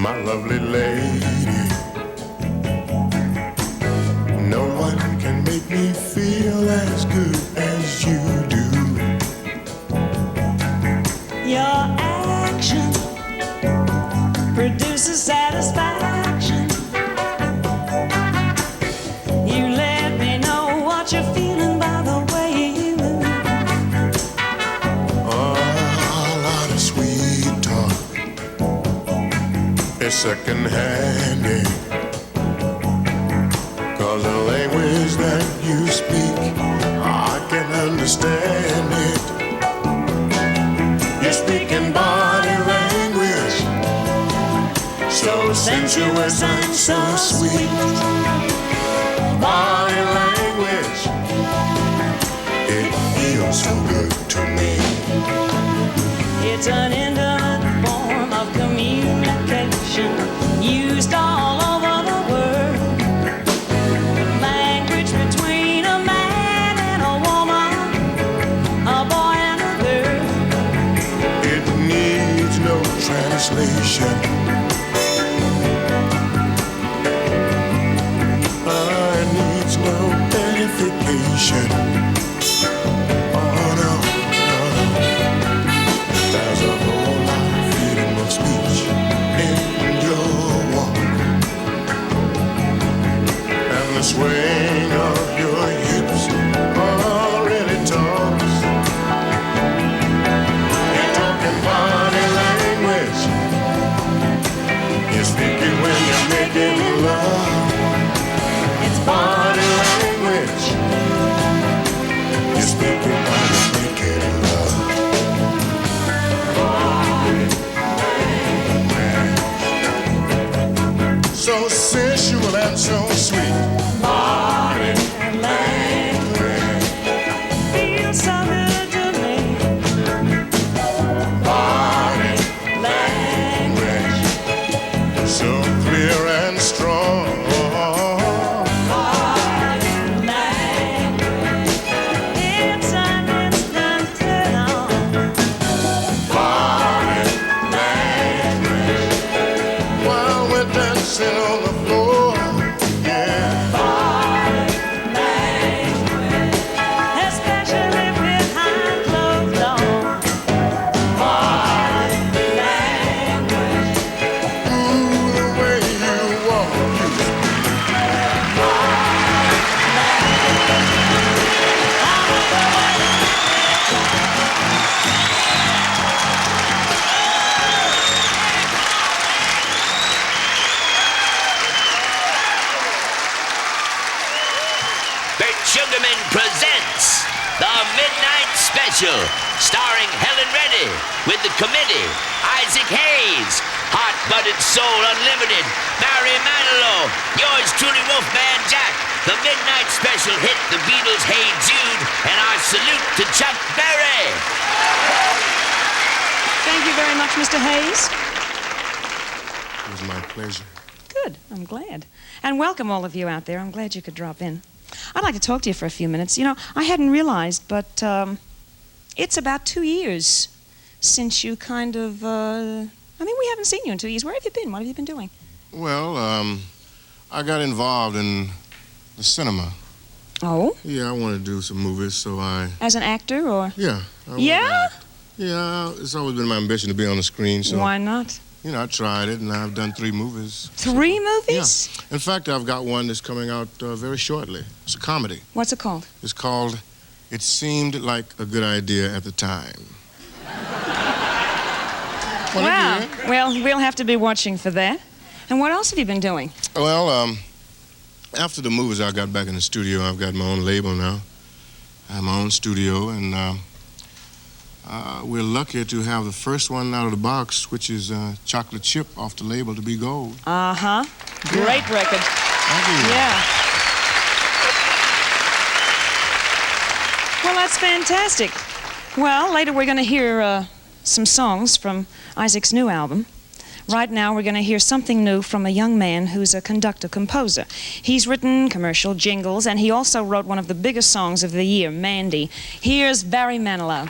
my lovely lady. No one can make me feel as good as you do. Your action produces satisfaction. You let me know what you're feeling by the way you move. A lot of sweet talk is second-handed, 'cause the language that you speak, I can understand it. You're speaking body language, so sensuous and so sweet. Body language, it feels so good to me. It's an intimate form of communication used all over the world. Language between a man and a woman, a boy and a girl. It needs no translation. It needs no edification. Oh no, no, no. There's a whole lot of freedom of speech in your walk, and the swing of your hips already talks. You're talking body language. You're speaking when you're making love. It's body language. You're speaking when you're making love. So sensual and so sweet. Body language. Feels so good to me. Body language. So clear and strong. It's an instant turn on. Body language. While we're dancing on the floor. Yeah. Especially behind closed doors. Ooh, the way you walk. Bert Sugarman presents The Midnight Special, starring Helen Reddy, with the committee, Isaac Hayes, Hot-Butted Soul Unlimited, Barry Manilow, yours truly, Wolfman Jack. The Midnight Special hit the Beatles' Hey Jude, and our salute to Chuck Berry. Thank you very much, Mr. Hayes. It was my pleasure. Good, I'm glad. And welcome all of you out there. I'm glad you could drop in. I'd like to talk to you for a few minutes. You know, I hadn't realized, but it's about 2 years since you kind of, we haven't seen you in 2 years. Where have you been? What have you been doing? Well, I got involved in the cinema. Oh? Yeah, I want to do some movies, so I... As an actor, or? Yeah. I wanna Yeah? act. Yeah, it's always been my ambition to be on the screen, so... Why not? You know, I tried it, and I've done 3 movies. 3 movies? Yeah. In fact, I've got one that's coming out very shortly. It's a comedy. What's it called? It's called It Seemed Like a Good Idea at the Time. Wow. Well, we'll have to be watching for that. And what else have you been doing? Well, after the movies, I got back in the studio. I've got my own label now. I have my own studio, and we're lucky to have the first one out of the box, which is Chocolate Chip off the label to be gold. Uh-huh. Great record. Thank you. Yeah. Well, that's fantastic. Well, later we're going to hear some songs from Isaac's new album. Right now we're going to hear something new from a young man who's a conductor-composer. He's written commercial jingles, and he also wrote one of the biggest songs of the year, Mandy. Here's Barry Manilow.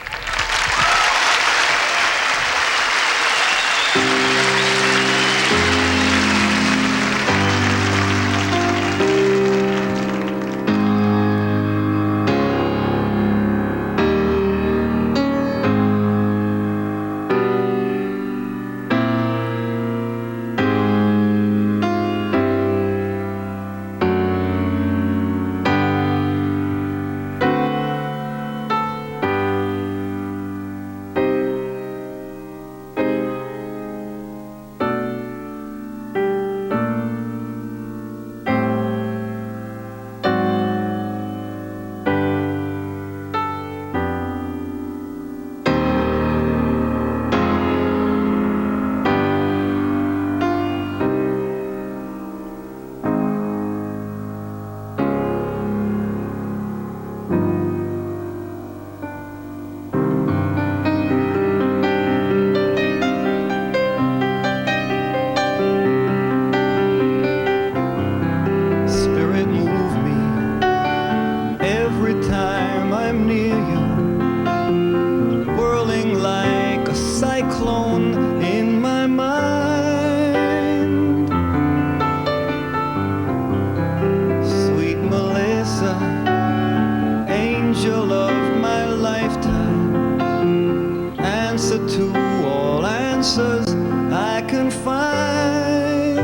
can find.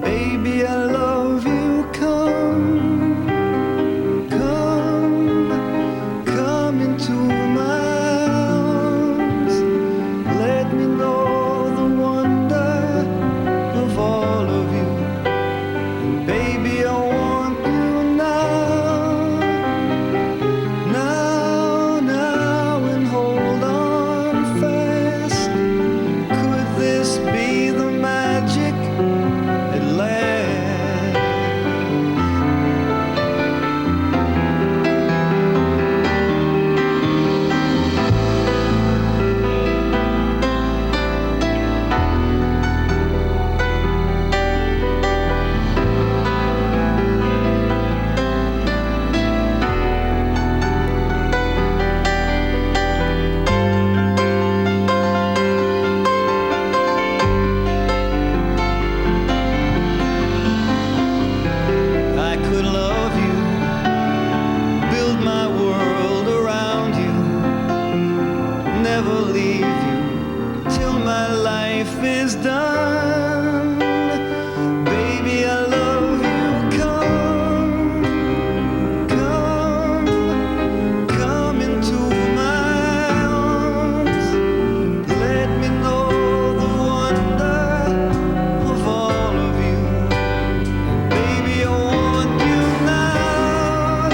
Baby, I love you. Come, come, come into my arms. Let me know the wonder of all of you. And baby, I want you now, now, now, and hold on fast. Could this be the magic at last? I could love you, build my world around you, never leave you till my life is done. Baby, I love you. Come, come, come into my arms. Let me know the wonder of all of you. Baby, I want you now,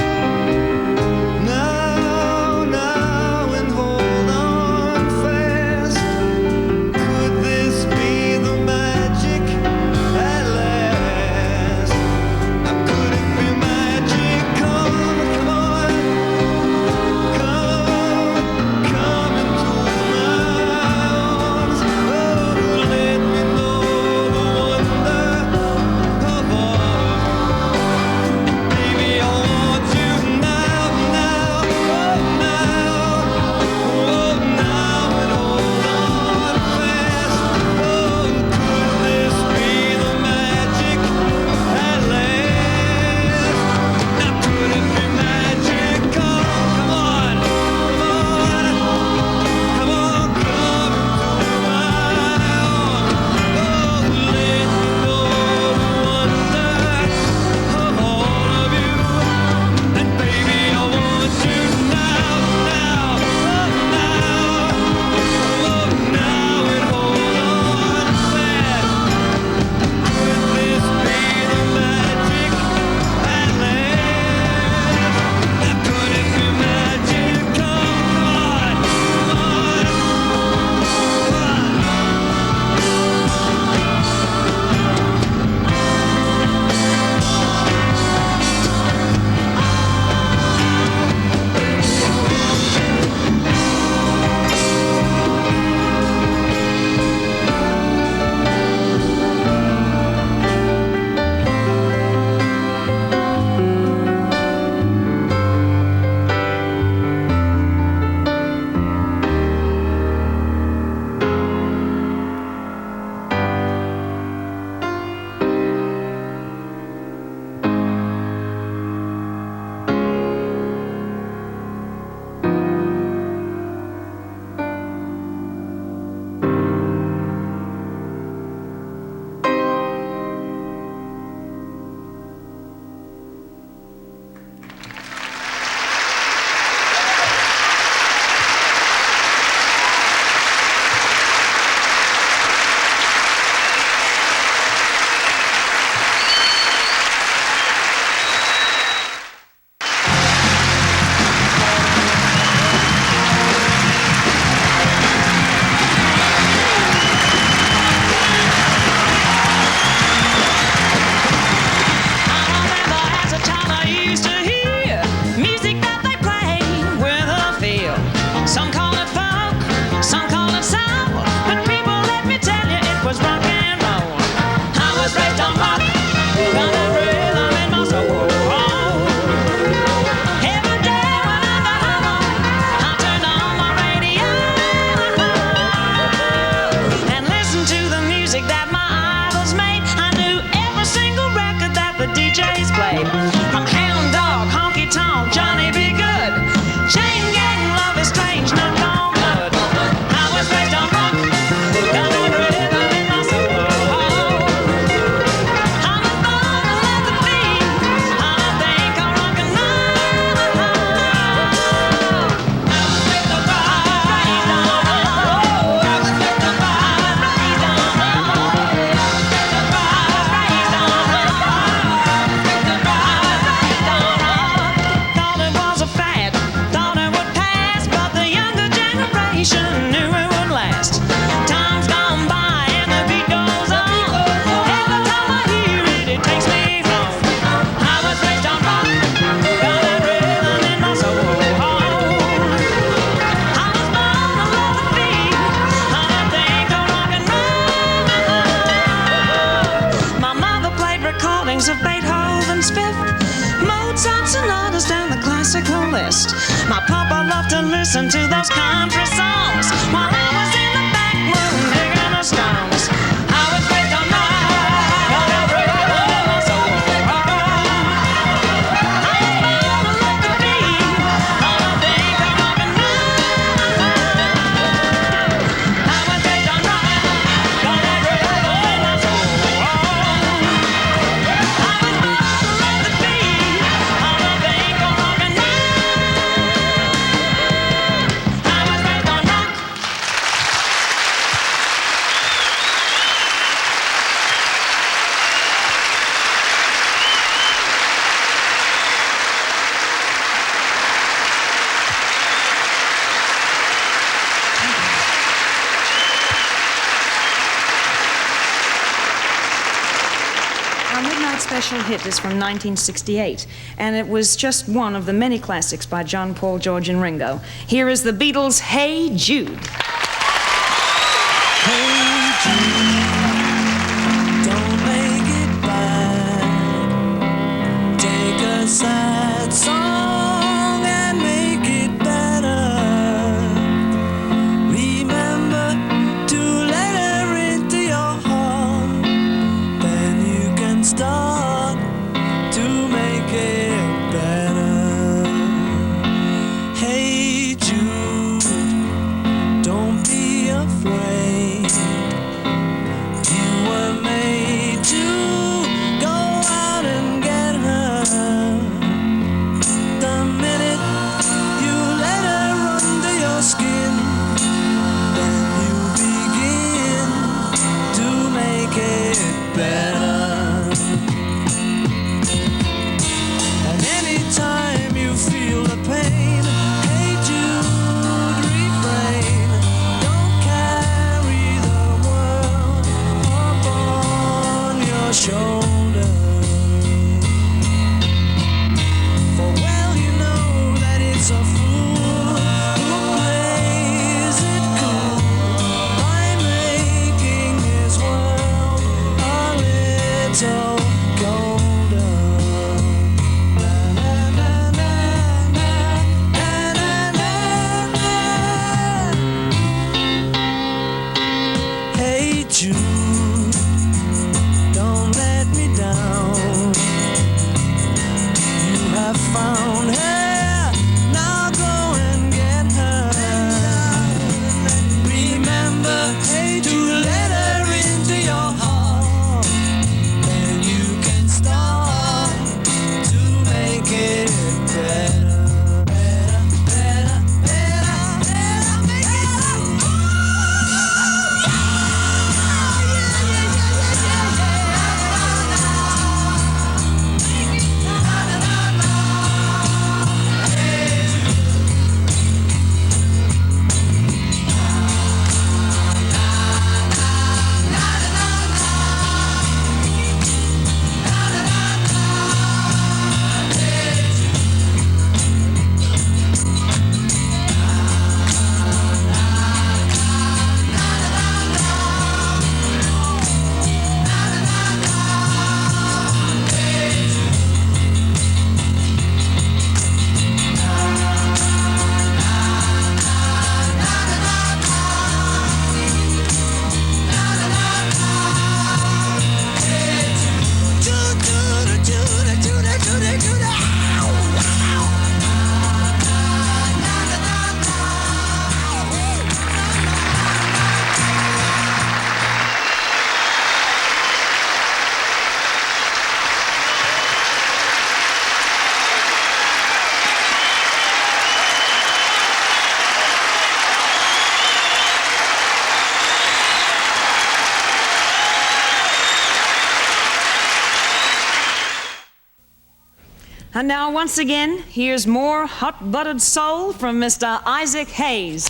now, now, and hold on fast. Could this be the magic goes down the classical list. My papa loved to listen to those country songs while I was in the back room digging the stones. I was raised on rock. Special hit is from 1968, and it was just one of the many classics by John, Paul, George, and Ringo. Here is the Beatles' Hey Jude. Hey Jude, don't make it bad. Take a sad song and make it better. Remember to let her into your heart. Then you can start to make it better. Hey Jude, don't be afraid. You were made to go out and get her. The minute you let her under your skin, then you begin to make it better. And anytime you feel the pain, hey Jude, refrain. Don't carry the world upon your shoulder. For well you know that it's a fool who plays it cool by making his world a little colder. Na, na, na, na, na, na, na, na. Hey Jude, don't let me down. You have found her, now go and get her. Remember, hey, to let her into your heart. Then you can start to make it better. Better, better, better, better, make it And now, once again, here's more hot-buttered soul from Mr. Isaac Hayes.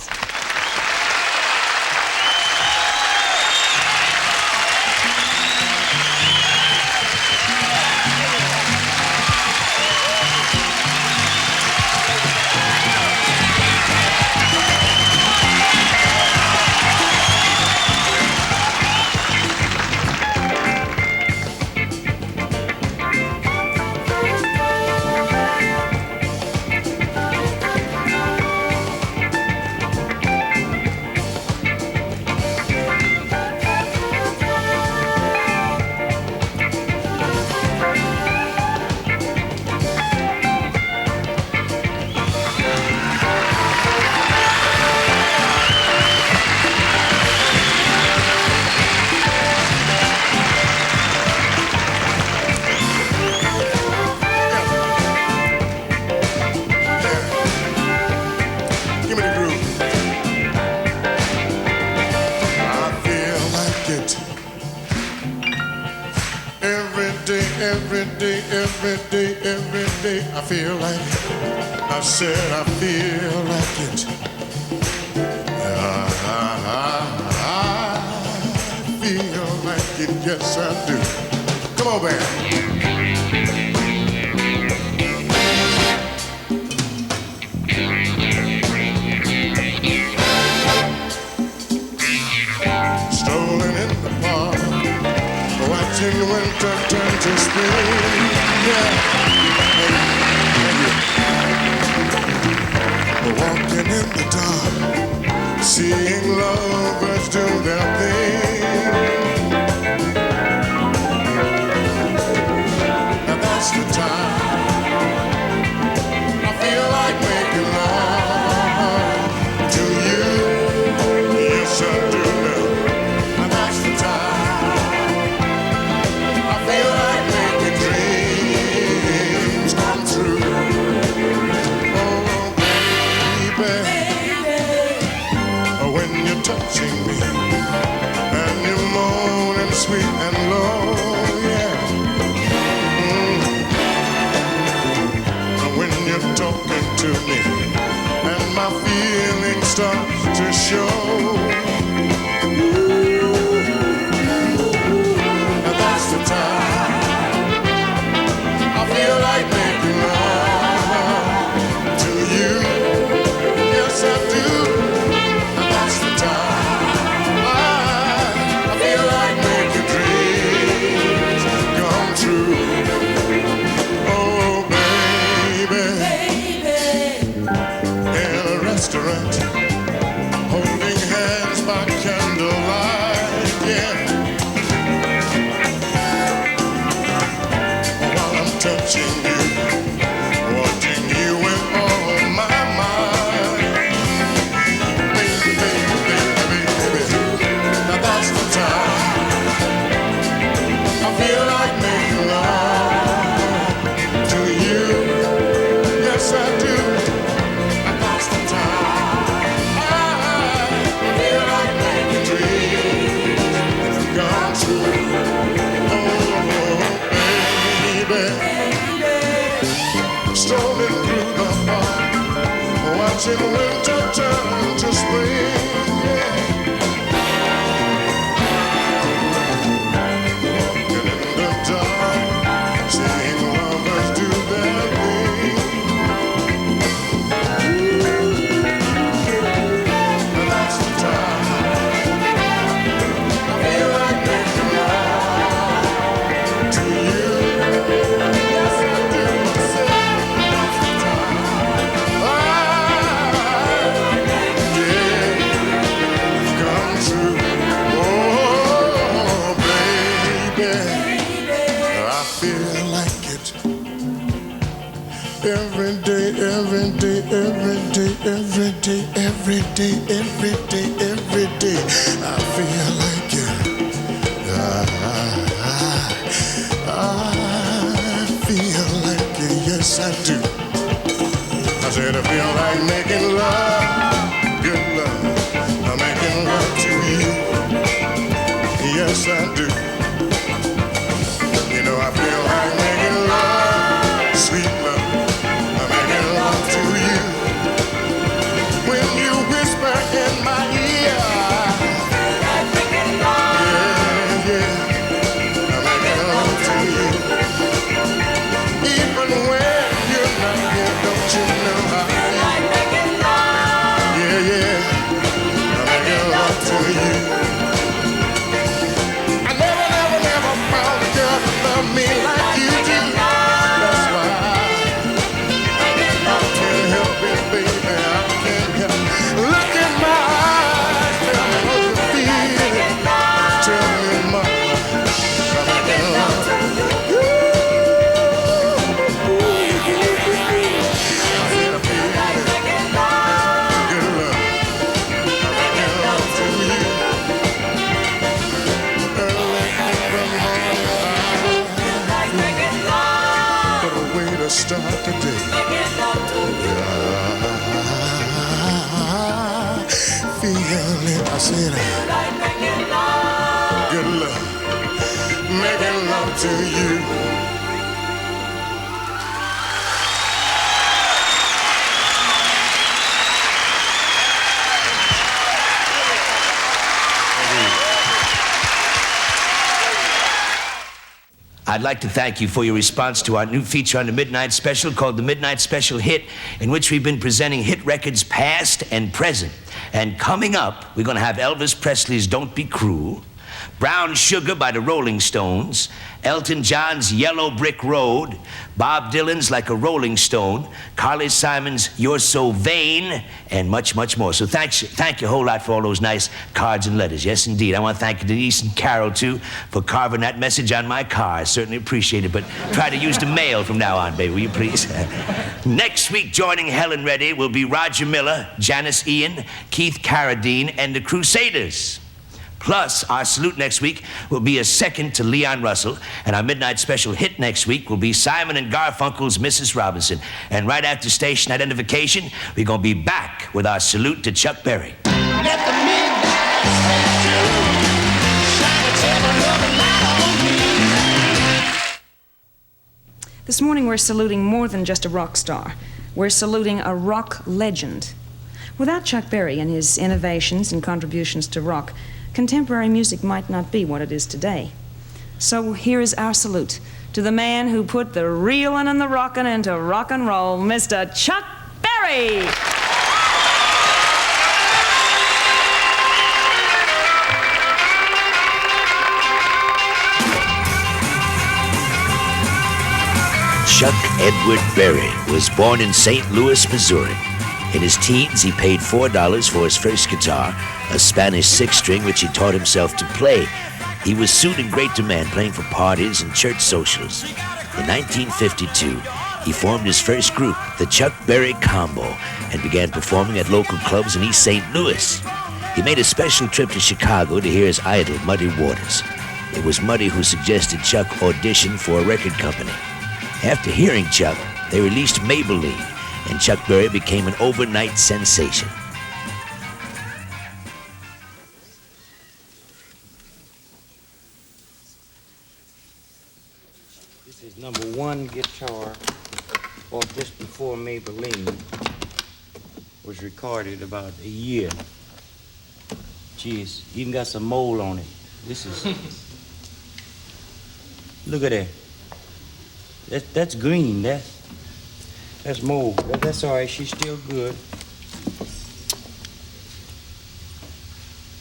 it. Every day, every day, every day, every day, I feel like it. I said I feel like it. I feel like it, yes I do. Come on, band. Strolling in the park, watching winter turn to spring. Yeah. Walking in the dark, seeing lovers do their thing. And that's the time I feel like making love to you. Yes, I do know. And that's the time I feel like making dreams come true. When you're touching me and you're moaning sweet and low, yeah. When you're talking to me and my feelings start to show, and that's the time I feel like making love to you. Yes, I do. Holding hands by candlelight, yeah. While I'm touching you, wanting you with all my mind. Baby, baby, baby, baby. Now that's the time I feel like making love to you. Yes, I do. Strolling through the park, watching winter turn to spring. Yeah. Walking in the dark, seeing lovers do their thing. And that's the time I feel like making love to you. Yes, I do. Every day, every day, every day, every day, every day, every day, every day, I feel like it. I feel like it, yes I do. I said I feel like making love, good love. I'm making love to you. Yes I do. You know I feel like making love, sweet love. To you, when you whisper in my ear, I'm making love. Yeah, yeah, I'm making love to you. Even when you're not here, don't you know I feel like making love? Yeah, yeah, I'm making love to you. I never, never, never found a girl that loved me like you do. That's why help it, baby, I can't help. Look in my eyes, tell me what you feel. Tell me, mama, I'm making love. I said I feel like making love. Good love. I'm making love to you. Early in the morning, I feel like making love. What a way to start the day. Feel it, I said I feel like making love. making love to you. I'd like to thank you for your response to our new feature on the Midnight Special called the Midnight Special Hit, in which we've been presenting hit records past and present. And coming up, we're going to have Elvis Presley's Don't Be Cruel, Brown Sugar by the Rolling Stones, Elton John's Yellow Brick Road, Bob Dylan's Like a Rolling Stone, Carly Simon's You're So Vain, and much, much more. So thank you a whole lot for all those nice cards and letters. Yes, indeed. I want to thank Denise and Carol, too, for carving that message on my car. I certainly appreciate it, but try to use the mail from now on, baby, will you please? Next week, joining Helen Reddy will be Roger Miller, Janice Ian, Keith Carradine, and the Crusaders. Plus, our salute next week will be a second to Leon Russell, and our Midnight Special Hit next week will be Simon and Garfunkel's Mrs. Robinson. And right after station identification, we're going to be back with our salute to Chuck Berry. Let the midnight special shine its ever-loving light on me. This morning we're saluting more than just a rock star. We're saluting a rock legend. Without Chuck Berry and his innovations and contributions to rock, contemporary music might not be what it is today. So here is our salute to the man who put the reelin' and the rockin' into rock and roll, Mr. Chuck Berry. Chuck Edward Berry was born in St. Louis, Missouri. In his teens, he paid $4 for his first guitar, a Spanish six-string which he taught himself to play. He was soon in great demand, playing for parties and church socials. In 1952, he formed his first group, the Chuck Berry Combo, and began performing at local clubs in East St. Louis. He made a special trip to Chicago to hear his idol, Muddy Waters. It was Muddy who suggested Chuck audition for a record company. After hearing Chuck, they released Maybelline, and Chuck Berry became an overnight sensation. This is number one guitar, or just before Maybelline was recorded about a year. Geez, even got some mold on it. This is, look at that. That's green, that's mold. That's all right, she's still good.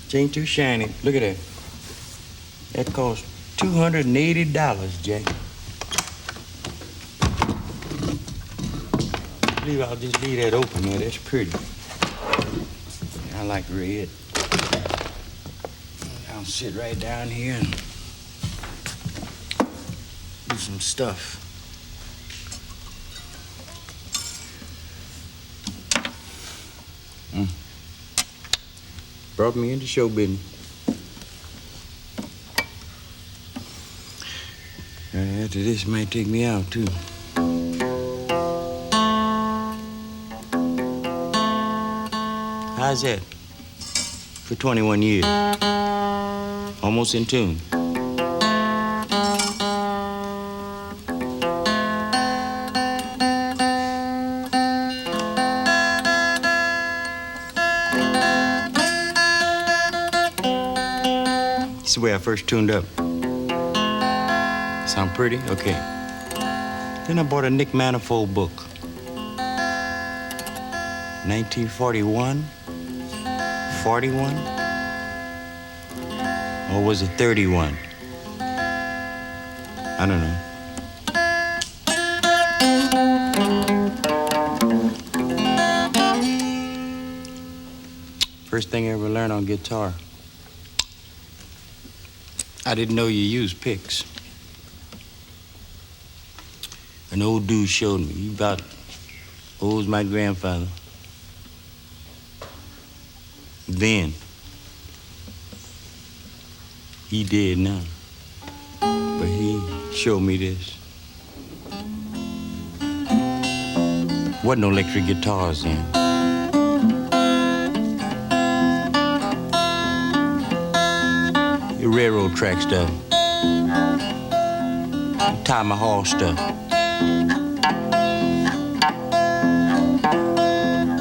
She ain't too shiny. Look at that. That cost $280, Jack. I believe I'll just leave that open there. That's pretty. I like red. I'll sit right down here and do some stuff. Brought me into show business. After this, might take me out, too. How's that? For 21 years. Almost in tune. This is the way I first tuned up. Sound pretty? Okay. Then I bought a Nick Manifold book. 1941? 41? Or was it 31? I don't know. First thing I ever learned on guitar. I didn't know you used picks. An old dude showed me. He about old as my grandfather. Then, he dead now. But he showed me this. Wasn't no electric guitars then. The railroad track stuff. Tie my horse stuff.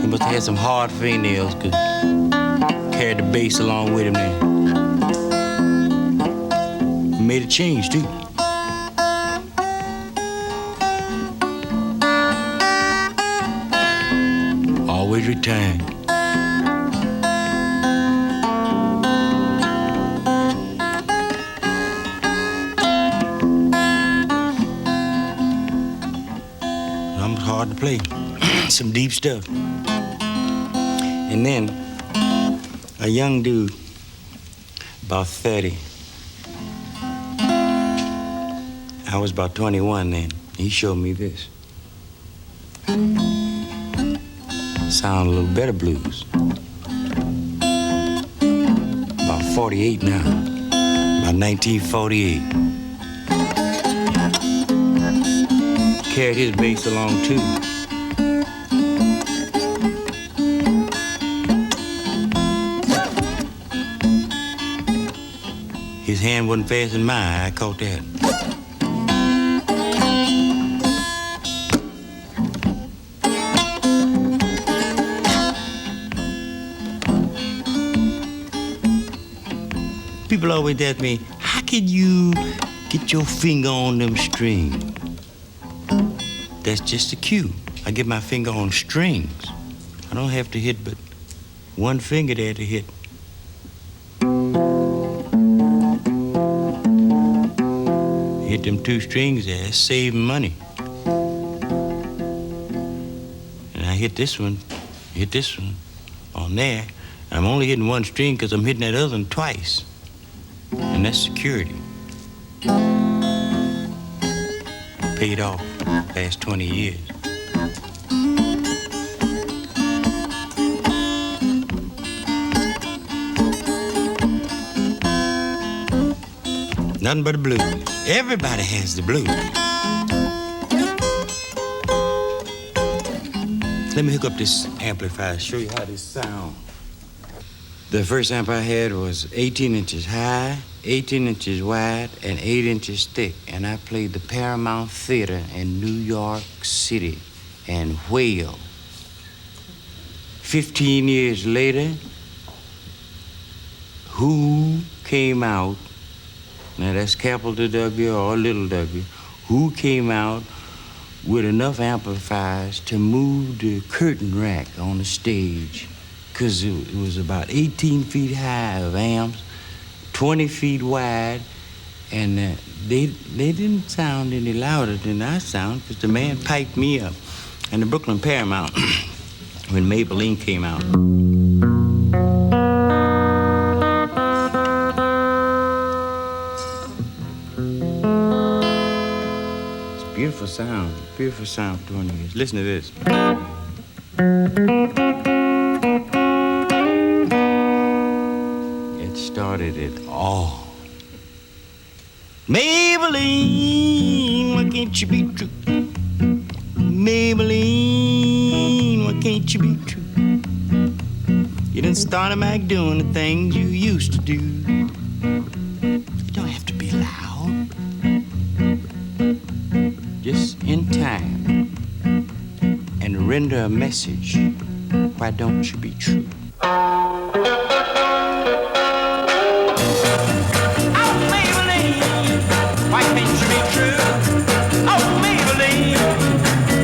He must have had some hard fingernails, 'cause carried the bass along with him there. He made a change, too. Always return. Hard to play. Some deep stuff. And then a young dude, about 30. I was about 21 then. He showed me this. Sound a little better blues. About 48 now. About 1948. Carried his bass along too. His hand wasn't fast in mine. I caught that. People always ask me, how can you get your finger on them strings? That's just a cue. I get my finger on strings. I don't have to hit but one finger there to hit. Hit them two strings there, that's saving money. And I hit this one on there. I'm only hitting one string because I'm hitting that other one twice. And that's security. Paid off past 20 years. Nothing but the blues. Everybody has the blues. Let me hook up this amplifier, show you how this sounds. The first amp I had was 18 inches high, 18 inches wide, and 8 inches thick. And I played the Paramount Theater in New York City and Whale. 15 years later, Who came out, now that's capital W or little w, Who came out with enough amplifiers to move the curtain rack on the stage, because it was about 18 feet high of amps, 20 feet wide, and they didn't sound any louder than I sound, because the man piped me up. And the Brooklyn Paramount, when Maybelline came out. It's a beautiful sound for 20 years. Listen to this. Started it all. Maybelline, why can't you be true? Maybelline, why can't you be true? You done started back doing the things you used to do. You don't have to be loud. Just in time and render a message. Why don't you be true? Why can't you be true? Oh, Maybelline,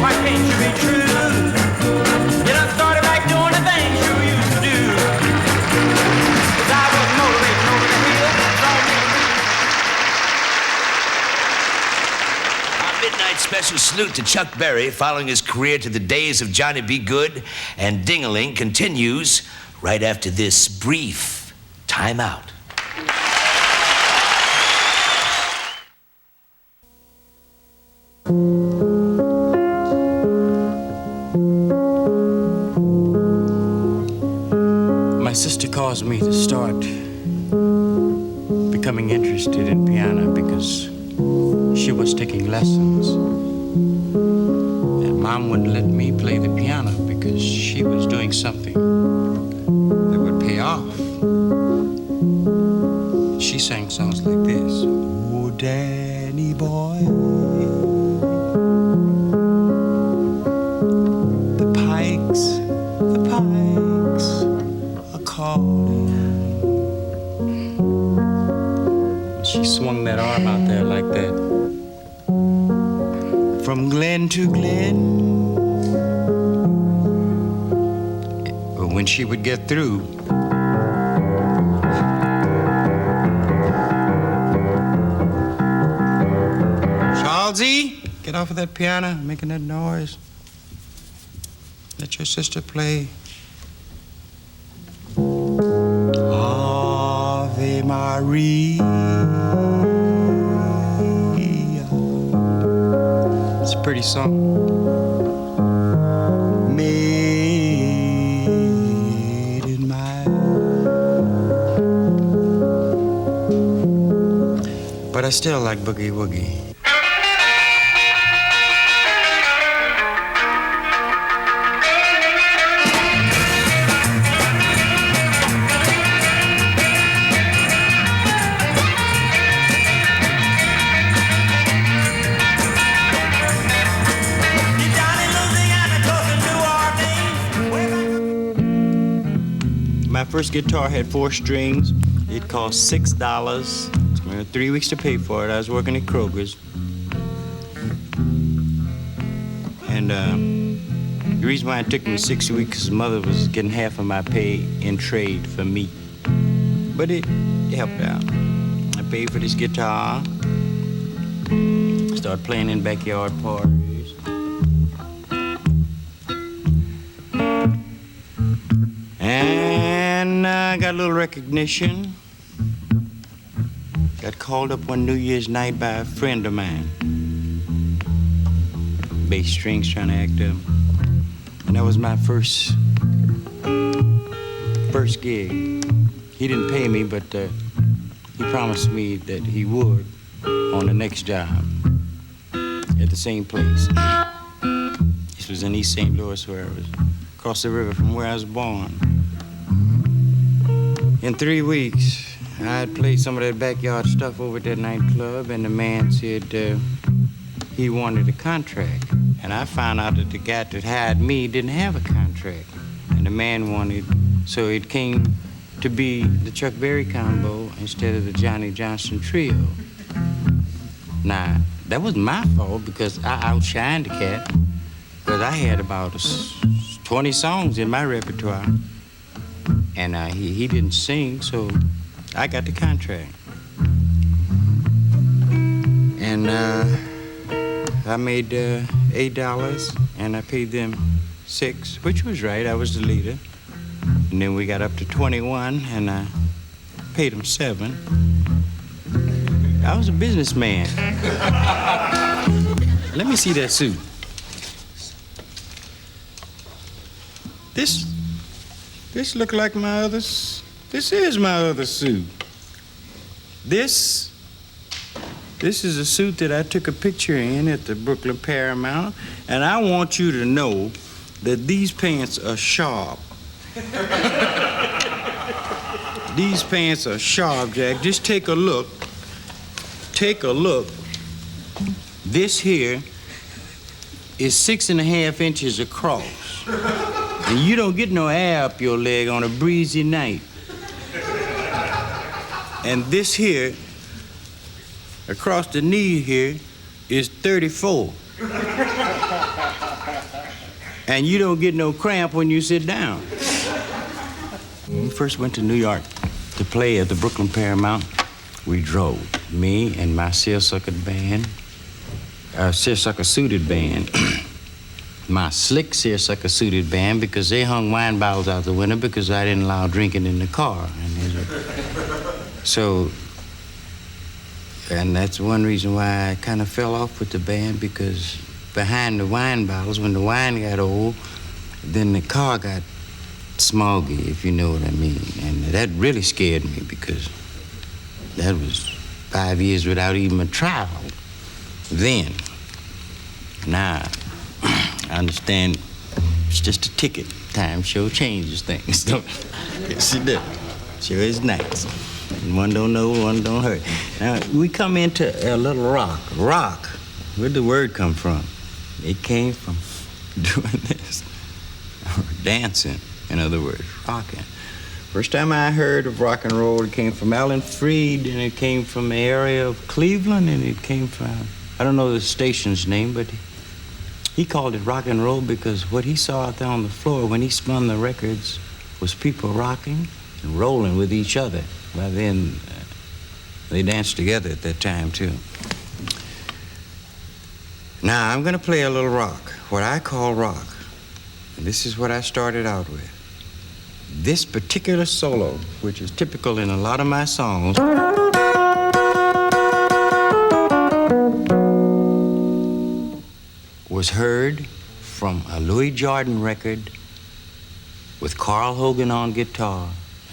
why can't you be true? You done started back doing the things you used to do. 'Cause I was motivating over the hill. Our midnight special salute to Chuck Berry following his career to the days of Johnny B. Good and Ding-a-Ling continues right after this brief timeout. My sister caused me to start becoming interested in piano because she was taking lessons. And Mom wouldn't let me play the piano because she was doing something that would pay off. She sang songs like this. Oh, Danny boy. The pikes are calling. She swung that arm out there like that. From glen to glen. But when she would get through, Charlesy, get off of that piano, making that noise. Let your sister play. Ave Maria. It's a pretty song. Made in my. But I still like Boogie Woogie. My first guitar had 4 strings. It cost $6. I had 3 weeks to pay for it. I was working at Kroger's. And the reason why it took me 6 weeks, because mother was getting half of my pay in trade for me. But it helped out. I paid for this guitar. Started playing in backyard parties. And I got a little recognition. Got called up one New Year's night by a friend of mine. Bass strings trying to act up. And that was my first gig. He didn't pay me, but he promised me that he would on the next job at the same place. This was in East St. Louis, where I was across the river from where I was born. In 3 weeks, I had played some of that backyard stuff over at that nightclub, and the man said he wanted a contract. And I found out that the guy that hired me didn't have a contract. And the man wanted, so it came to be the Chuck Berry combo instead of the Johnny Johnson trio. Now, that wasn't my fault because I outshined the cat, because I had about 20 songs in my repertoire. And he didn't sing, so I got the contract. And I made $8, and I paid them $6, which was right. I was the leader. And then we got up to 21, and I paid them $7. I was a businessman. Let me see that suit. This look like my other. This is my other suit. This is a suit that I took a picture in at the Brooklyn Paramount, and I want you to know that these pants are sharp. These pants are sharp, Jack. Just take a look. Take a look. This here is 6.5 inches across. And you don't get no air up your leg on a breezy night. And this here, across the knee here, is 34. And you don't get no cramp when you sit down. When we first went to New York to play at the Brooklyn Paramount, we drove. Me and my seersuckered band, seersucker-suited band. My slick seersucker-suited band, because they hung wine bottles out the window because I didn't allow drinking in the car. And that's one reason why I kind of fell off with the band, because behind the wine bottles, when the wine got old, then the car got smoggy, if you know what I mean. And that really scared me, because that was 5 years without even a trial then. Now, I understand it's just a ticket. Time sure changes things, don't it? Yes, it does. Sure is nice. One don't know, one don't hurt. Now, we come into a little rock. Rock, where'd the word come from? It came from doing this. Or dancing, in other words, rocking. First time I heard of rock and roll, it came from Alan Freed, and it came from the area of Cleveland, and it came from, I don't know the station's name, but he called it rock and roll because what he saw out there on the floor when he spun the records was people rocking and rolling with each other. By then, they danced together at that time, too. Now, I'm gonna play a little rock, what I call rock. And this is what I started out with. This particular solo, which is typical in a lot of my songs, was heard from a Louis Jordan record with Carl Hogan on guitar,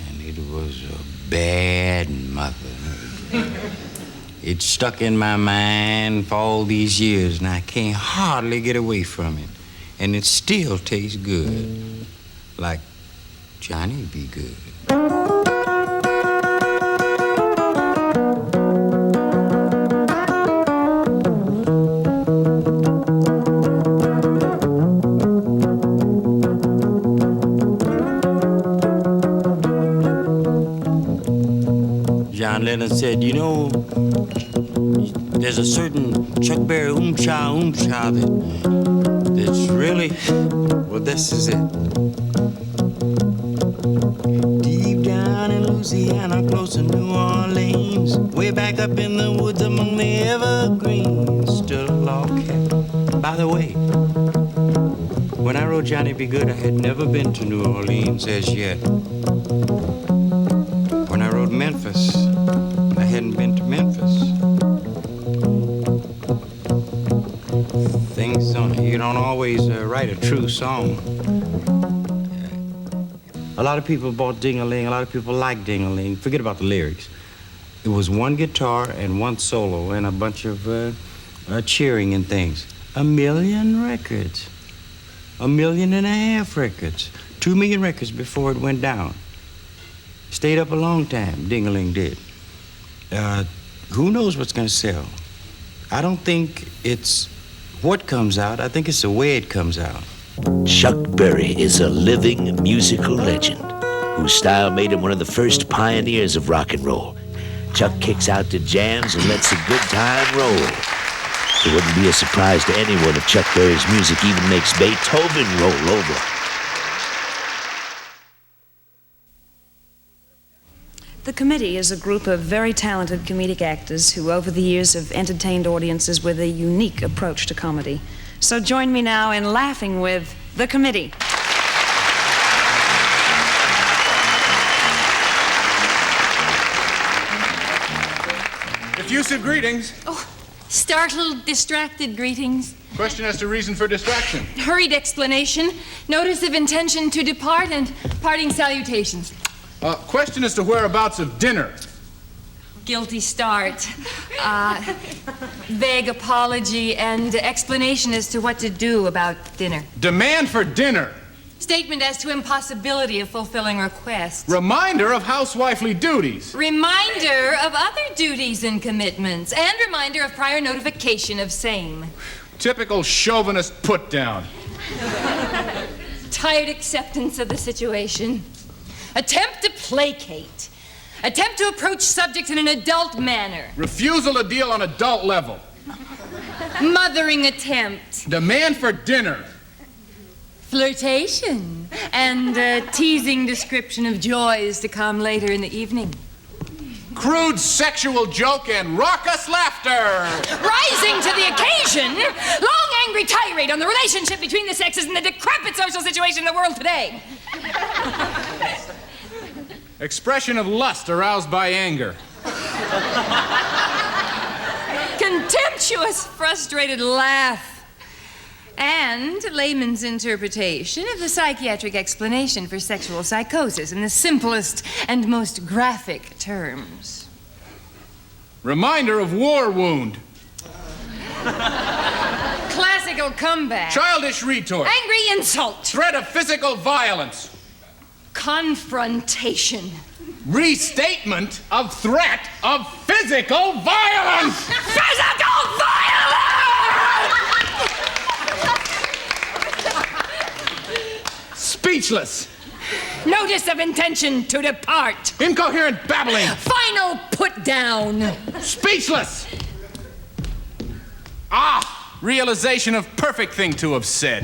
and it was a bad mother. It stuck in my mind for all these years, and I can't hardly get away from it. And it still tastes good, like Johnny Be Good. John Lennon said, you know, there's a certain Chuck Berry oom-cha that's really, well, this is it. Deep down in Louisiana, close to New Orleans, way back up in the woods among the evergreens, stood a log cabin. By the way, when I wrote Johnny Be Good, I had never been to New Orleans as yet. When I wrote Memphis, I hadn't been to Memphis. Things you don't always write a true song. A lot of people bought Ding-a-Ling, a lot of people like Ding-a-Ling. Forget about the lyrics. It was one guitar and one solo and a bunch of cheering and things. 1 million records. 1.5 million records. 2 million records before it went down. Stayed up a long time, Ding-a-Ling did. Who knows what's gonna sell? I don't think it's what comes out, I think it's the way it comes out. Chuck Berry is a living musical legend whose style made him one of the first pioneers of rock and roll. Chuck kicks out to jams and lets a good time roll. It wouldn't be a surprise to anyone if Chuck Berry's music even makes Beethoven roll over. The Committee is a group of very talented comedic actors who over the years have entertained audiences with a unique approach to comedy. So join me now in laughing with The Committee. Effusive greetings. Oh, startled, distracted greetings. Question as to reason for distraction. Hurried explanation. Notice of intention to depart and parting salutations. Question as to whereabouts of dinner. Guilty start. Vague apology and explanation as to what to do about dinner. Demand for dinner. Statement as to impossibility of fulfilling request. Reminder of housewifely duties. Reminder of other duties and commitments. And reminder of prior notification of same. Typical chauvinist put-down. Tired acceptance of the situation. Attempt to placate. Attempt to approach subjects in an adult manner. Refusal to deal on adult level. Mothering attempt. Demand for dinner. Flirtation. And a teasing description of joys to come later in the evening. Crude sexual joke and raucous laughter. Rising to the occasion. Long angry tirade on the relationship between the sexes and the decrepit social situation in the world today. Expression of lust aroused by anger. Contemptuous, frustrated laugh. And layman's interpretation of the psychiatric explanation for sexual psychosis in the simplest and most graphic terms. Reminder of war wound. Classical comeback. Childish retort. Angry insult. Threat of physical violence. Confrontation. Restatement of threat of physical violence! Physical violence! Speechless. Notice of intention to depart. Incoherent babbling. Final put down. Speechless. Ah, realization of perfect thing to have said.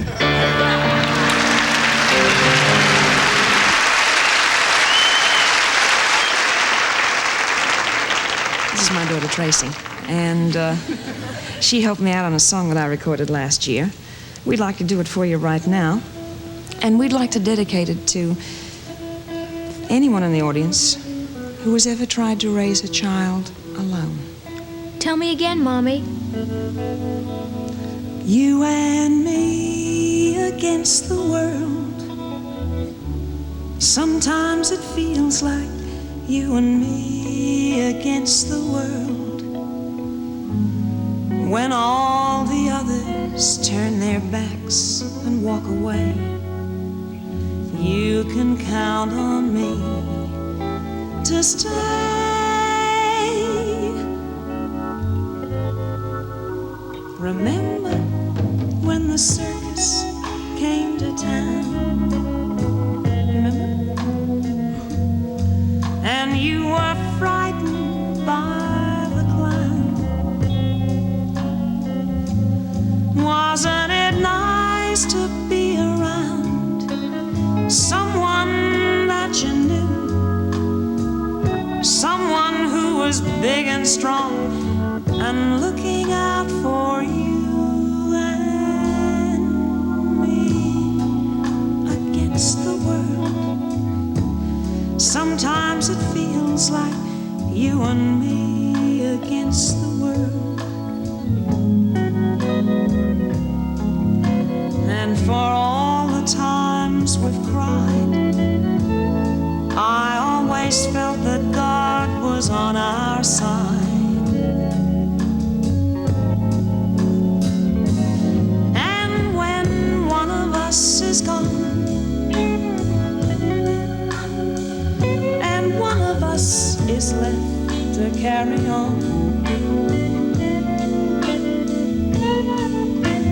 This is my daughter, Traci, and she helped me out on a song that I recorded last year. We'd like to do it for you right now, and we'd like to dedicate it to anyone in the audience who has ever tried to raise a child alone. Tell me again, Mommy. You and me against the world. Sometimes it feels like you and me against the world. When all the others turn their backs and walk away, you can count on me to stay. Remember when the circus came to town? Remember? And you were frightened by the clown. Wasn't it nice to be around someone that you knew? Someone who was big and strong and looking out for you and me against the world. Sometimes it feels like you and me against the world. And for all the times we've cried, I always felt that God was on our side. And when one of us is gone, and one of us is left to carry on,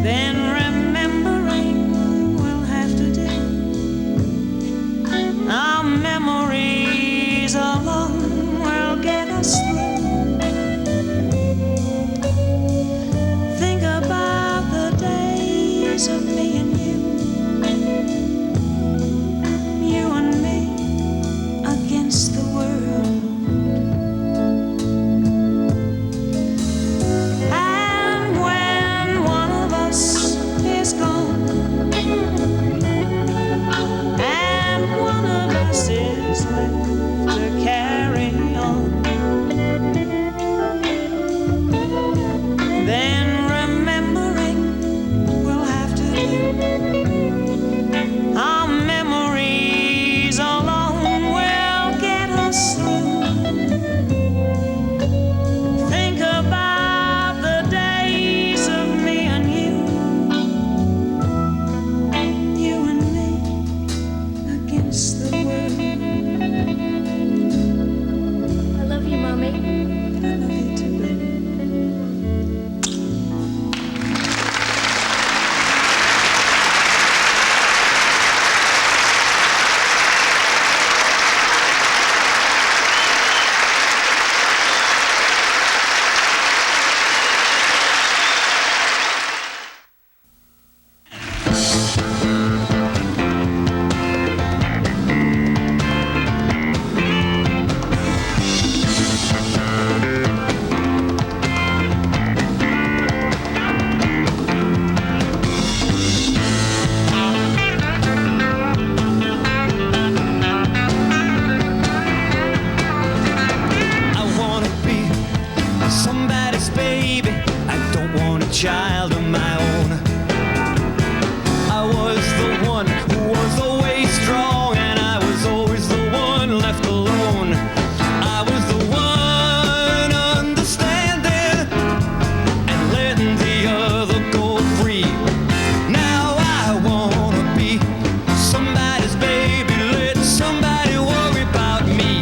then remembering will have to do. Our memories alone will get us through. Think about the days of me and you and me against the world. And when one of us is gone, and one of us is left to carry on, then remembering will have to do. Our memories alone will get us through. Think about the days of me and you and me against the world. I love you, Mommy. I love you too, baby. I wanna be somebody's baby. I don't want a child of my own. I was the one who was always strong, and I was always the one left alone. I was the one understanding and letting the other go free. Now I wanna be somebody's baby. Let somebody worry about me.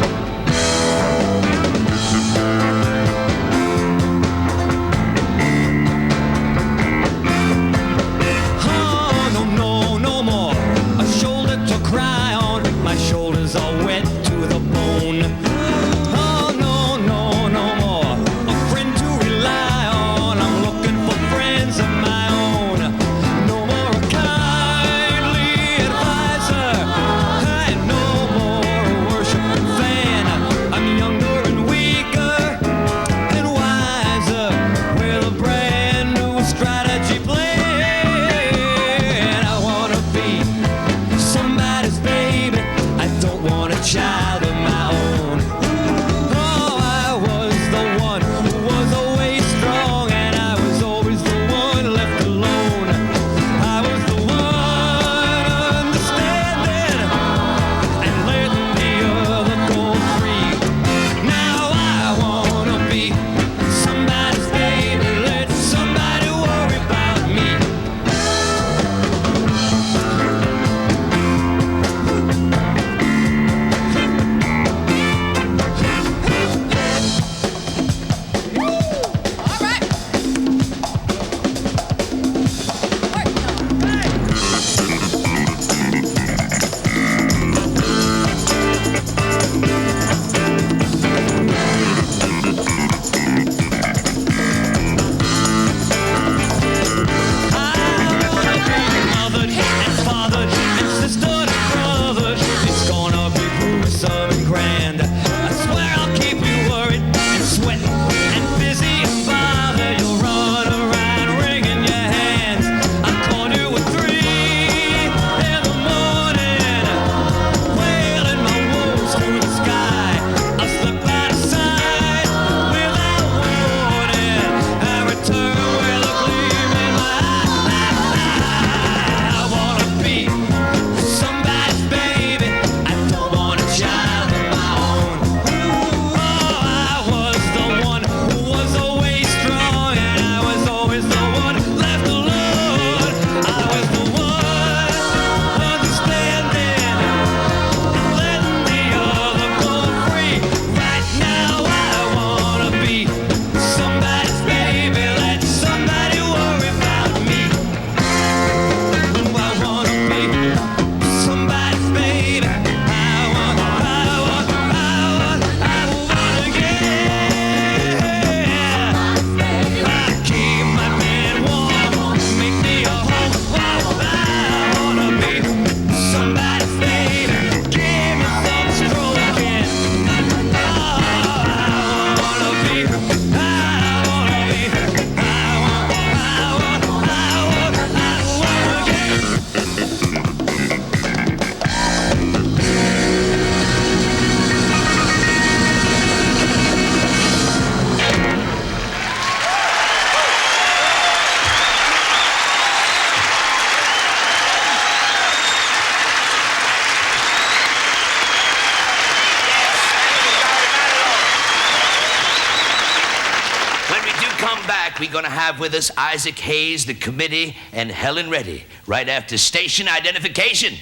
come back, we're going to have with us Isaac Hayes, the committee, and Helen Reddy, right after station identification.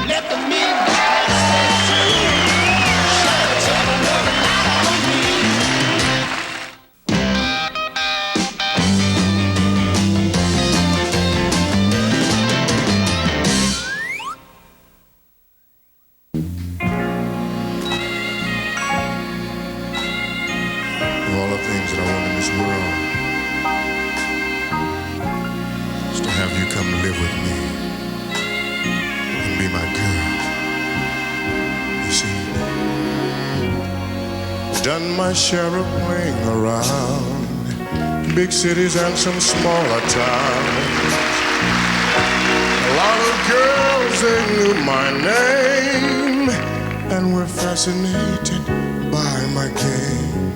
Let the midnight station shine a loving light on me. Of all the things that I want in this world is to have you come live with me and be my girl. You see, done my share of playing around big cities and some smaller towns. A lot of girls, they knew my name and were fascinated by my game.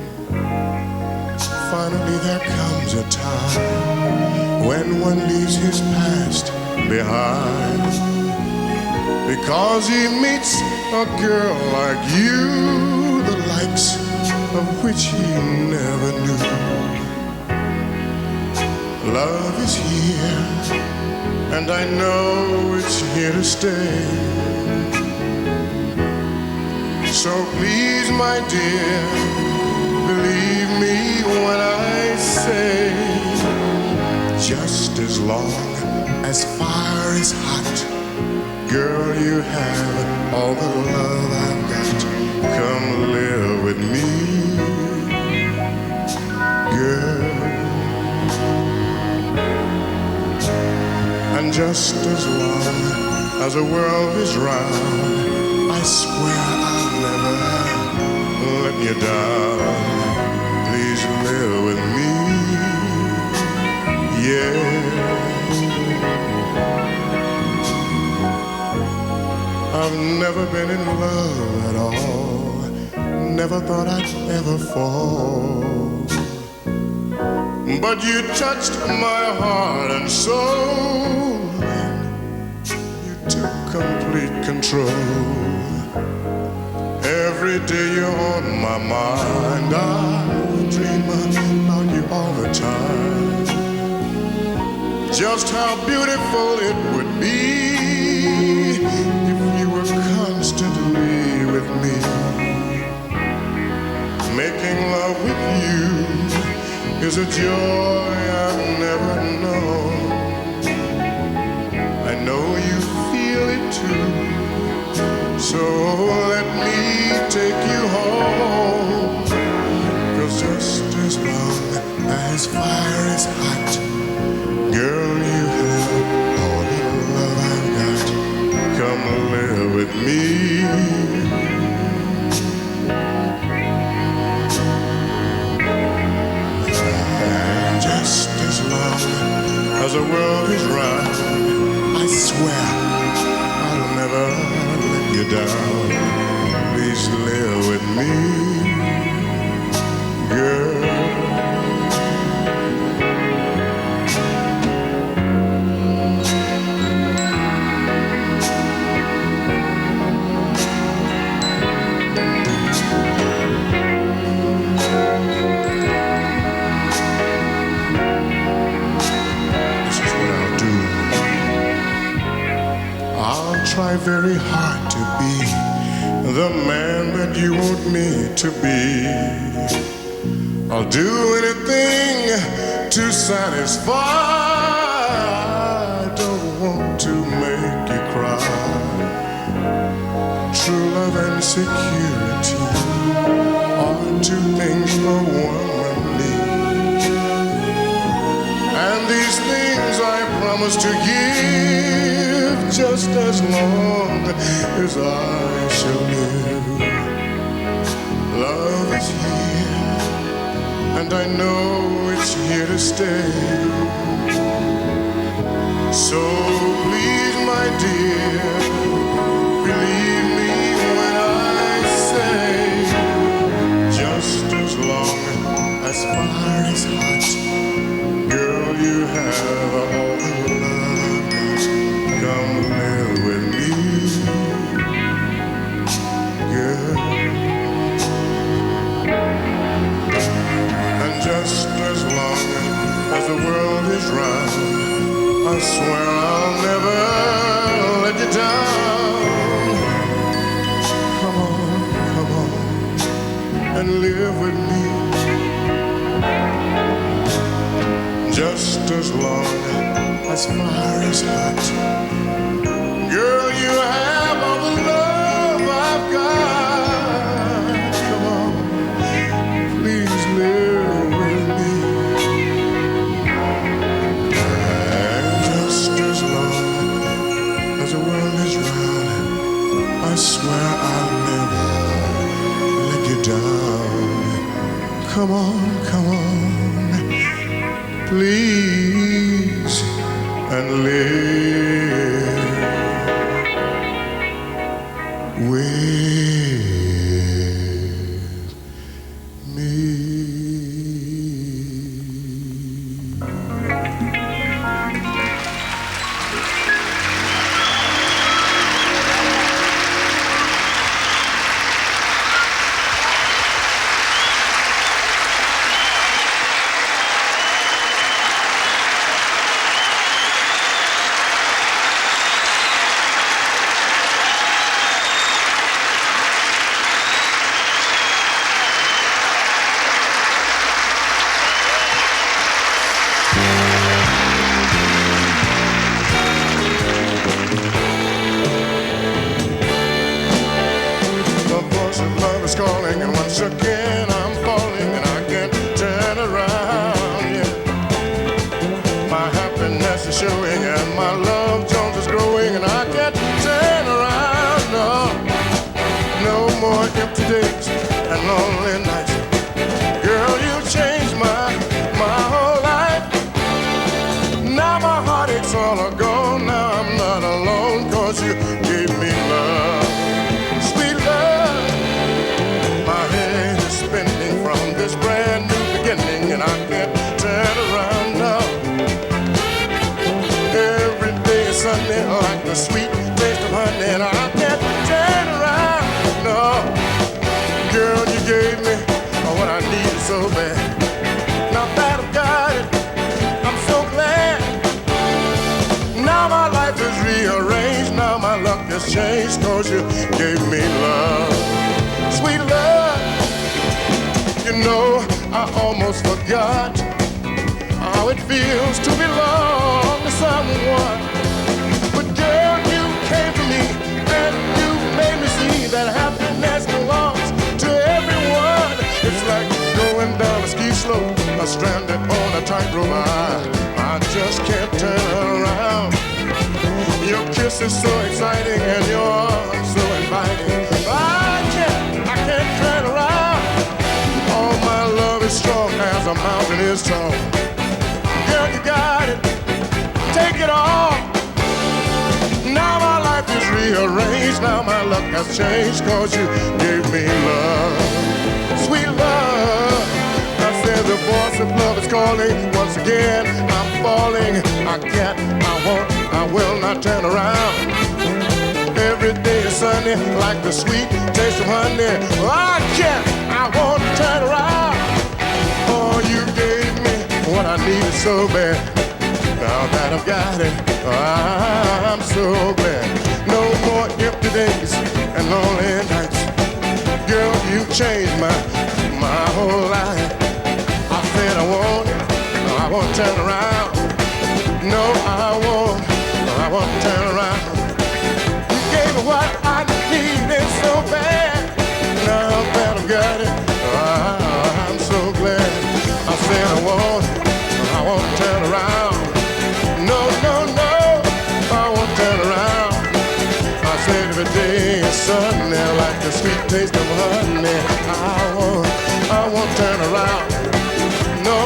Finally there comes a time when one leaves his past behind, because he meets a girl like you, the likes of which he never knew. Love is here, and I know it's here to stay. So please, my dear, believe me when I say, just as long as fire is hot, girl, you have all the love I've got. Come live with me, girl. And just as long as the world is round, I swear I'll never let you down. Please live with me, yeah. I've never been in love at all, never thought I'd ever fall. But you touched my heart and soul, you took complete control. Every day you're on my mind, I dream about you all the time. Just how beautiful it would be if you were constantly with me. Making love with you is a joy I've never known. I know you feel it too. So let me take you home, 'cause just as long as fire is hot, girl, you have all the love I've got. Come live with me. And just as long as the world is round, I swear I'll never let you down. Please live with me, girl. This is what I'll do. I'll try very hard to be the man that you want me to be. I'll do anything to satisfy. I don't want to make you cry. True love and security are two things a woman needs. And these things I promise to give, just as long as I shall live. Love is here, and I know it's here to stay. So please, my dear, believe me when I say, just as long as fire is hot, girl, you have all the love I've got. Come live with me, girl. And just as long as the world is round. I swear I'll never let you down. Come on, and live with me. Just as long as fire is hot. Girl, you have all the love I've got. Come on, please live with me. And just as long as the world is round, I swear I'll never let you down. Come on, please, and live with me. Calling, and once again I'm falling, and I can't turn around. Yeah. My happiness is showing, and my love Jones is growing, and I can't turn around. No more empty days and lonely nights. Girl, you changed my whole life. Now my heartache's all gone. Now I'm not alone, 'cause you gave me love. And I can't turn around now. Every day is Sunday like the sweet taste of honey, and I can't turn around, no. Girl, you gave me what I needed so bad. Now that I've got it, I'm so glad. Now my life is rearranged, now my luck has changed, 'cause you gave me love, sweet love. You know, I almost forgot how it feels to belong to someone. But girl, you came to me and you made me see that happiness belongs to everyone. It's like going down a ski slope, stranded on a tightrope. I just can't turn around. Your kiss is so exciting and your arms so inviting. I can't turn around. All my love is strong as a mountain is tall. Girl, you got it, take it all. Now my life is rearranged, now my luck has changed, 'cause you gave me love, sweet love. I said the voice of love is calling, once again I'm falling. I can't, I won't, I will not turn around. Every day is sunny like the sweet taste of honey. I can't, I won't turn around. Oh, you gave me what I needed so bad. Now that I've got it, I'm so glad. No more empty days and lonely nights. Girl, you changed my whole life. I said I won't turn around. No, I won't turn around. You gave me what I needed so bad. Now that I've got it, I'm so glad. I said I won't turn around. No, I won't turn around. I said every day is Sunday like the sweet taste of honey. I won't turn around. No,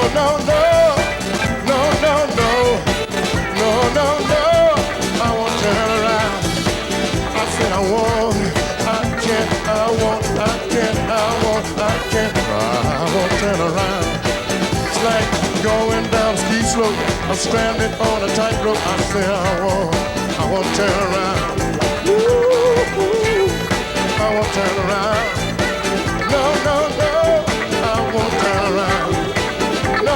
I won't turn around. I said I won't, I can't, I won't, I can't, I won't turn around. It's like going down a ski slope, I'm stranded on a tightrope. I said I won't turn around. Ooh, I won't turn around. No, I won't turn around. No,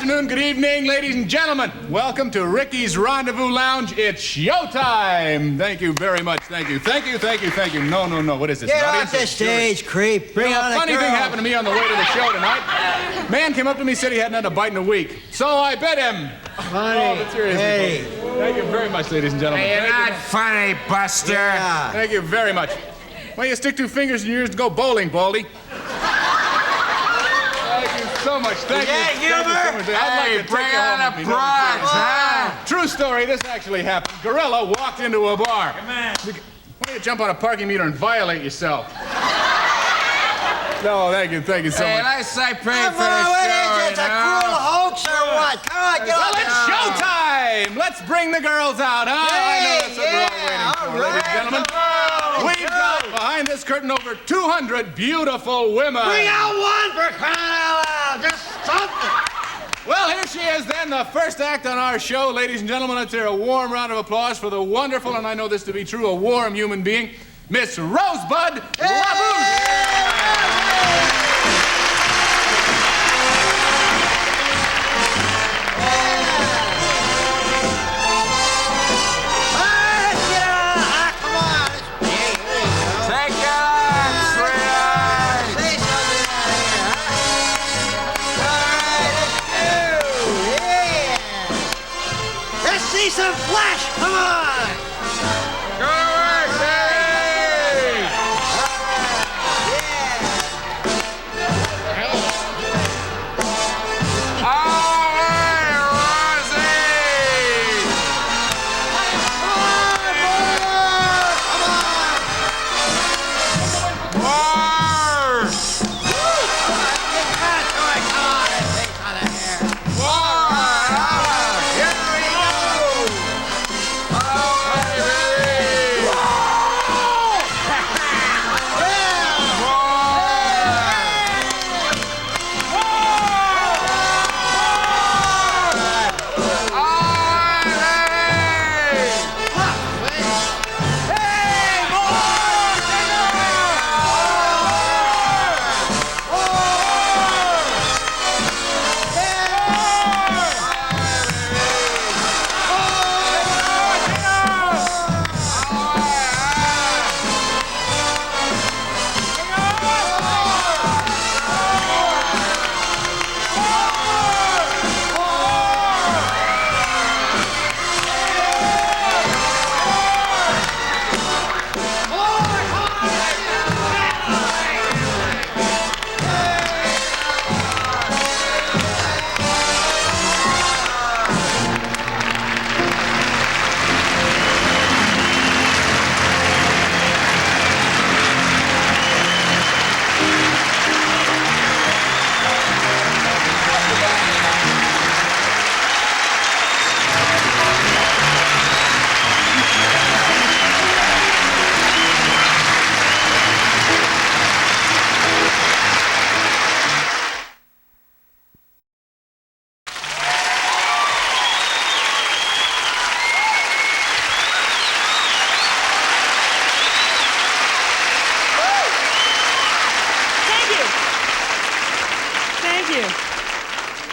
afternoon, good evening, ladies and gentlemen. Welcome to Ricky's Rendezvous Lounge. It's showtime. Thank you very much. Thank you. No. What is this? Get off the stage, creep. Bring on A the funny girl. thing happened to me on the way to the show tonight. Man came up to me, said he hadn't had a bite in a week. So I bet him. Funny. But seriously, Hey. folks. Thank you very much, ladies and gentlemen. You're Thank you. not funny, Buster. Yeah. Thank you very much. Why you stick 2 fingers in your ears and go bowling, Baldy? Thank you so much. Thank you. Yeah, Thank you so much. Hey, I'd like to bring take you on home the with me. broads, huh? True story. This actually happened. Gorilla walked into a bar. Come on. Why don't you jump on a parking meter and violate yourself? No, thank you so Hey, much. let's say pray Come for the on, what show, is it? It's a cruel hoax or what? Come on, get Well, off it's showtime! Let's bring the girls out, huh? I know that's what we're all waiting for, ladies and gentlemen. We've got behind this curtain over 200 beautiful women. Bring out one for crying out loud. Just something. Well, here she is then, the first act on our show. Ladies and gentlemen, let's hear a warm round of applause for the wonderful, and I know this to be true, a warm human being, Miss Rosebud LaBouche. Take it on, sweetheart. Say something out here, huh? All right, let's do. Yeah. Let's see some flash. Come on. Go work, baby. All right, Rosie. More.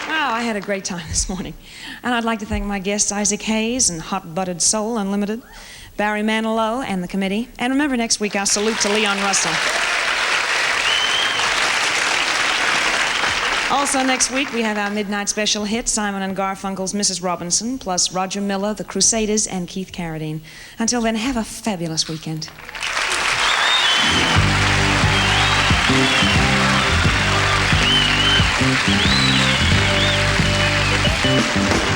Wow, I had a great time this morning. And I'd like to thank my guests, Isaac Hayes and Hot Buttered Soul Unlimited, Barry Manilow and the committee. And remember, next week, our salute to Leon Russell. Also next week, we have our midnight special hit, Simon and Garfunkel's Mrs. Robinson, plus Roger Miller, the Crusaders, and Keith Carradine. Until then, have a fabulous weekend. Thank you.